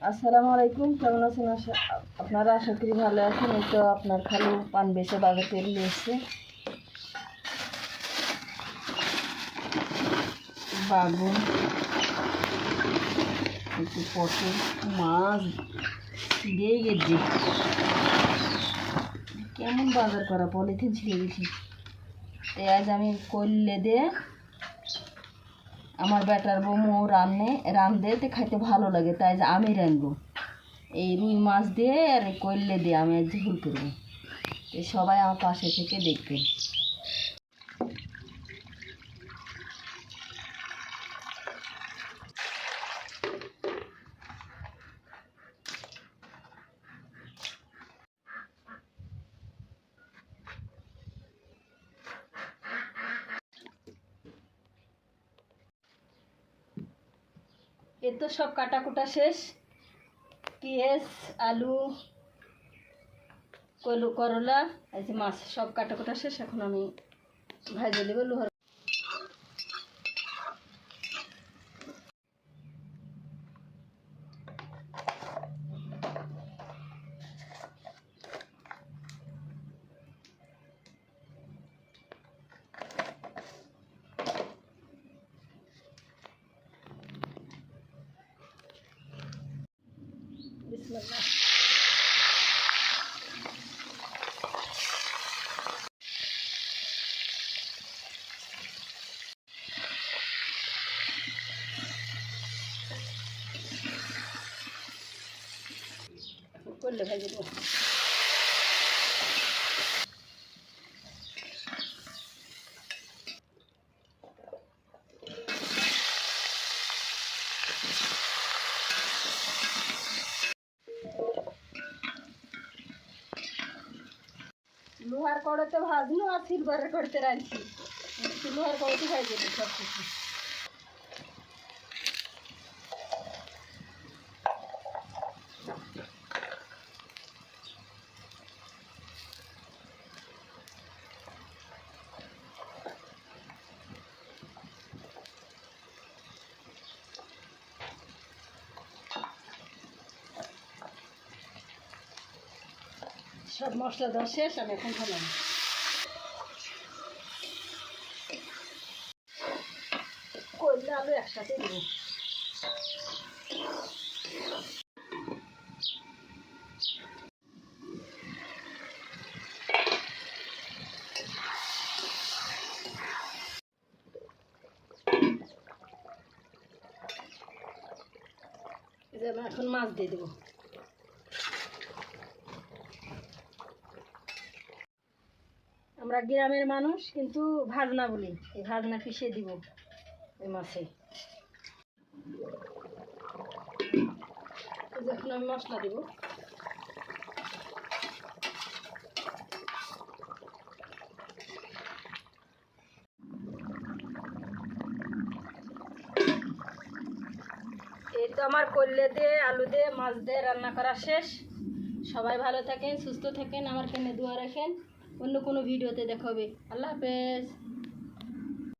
আসসালামু আলাইকুম, কেমন আছেন? আপনারা আশা করি ভালো আছেন। এই তো আপনার খালু পান বেচে বাজার তেল নিয়ে এসছে। বাগুন, একটু পটল, মাছ দিয়েই গেছি। কেমন বাজার করা, পলিথিন ছিঁড়ে গেছি। তাই আজ আমি করলে দিয়ে আমার বেটার বউ রান্ধতে খাইতে ভালো লাগে, তাই যে আমি রাঁধবো। এই রুই মাছ দিয়ে আর এই করলে দিয়ে আমি আজ ঝোল করবো। সবাই আমার পাশে থেকে দেখবেন। এর তো সব কাটাকুটা শেষ। পেঁয়াজ, আলু, করলা, এই যে মাছ সব কাটাকুটা শেষ। এখন আমি ভাজে দেবো লোহার। বিসমিল্লাহ। করলে ভাজে দেবো। লোহার কড়াতে ভাজনো আর সিলভারের কড়াতে রাঁধছি। লোহার কড়াতে ভাজে দিই সব কিছু। সব মশলা দেওয়া শেষ, আমি এখন খালাম। করলে আলু একসাথে দেবো। এখন মাছ দিয়ে দেবো। আমরা গ্রামের মানুষ, কিন্তু ভাজনা বলি। এই ভাজনা পিষে দিব এই মাছে। যখন আমি মশলা দেবো, এই তো আমার করলে দিয়ে, আলু দিয়ে, মাছ দিয়ে রান্না করা শেষ। সবাই ভালো থাকেন, সুস্থ থাকেন, আমার কেনে দোয়া রাখেন। অন্য কোনো ভিডিওতে দেখা হবে। আল্লাহ হাফেজ।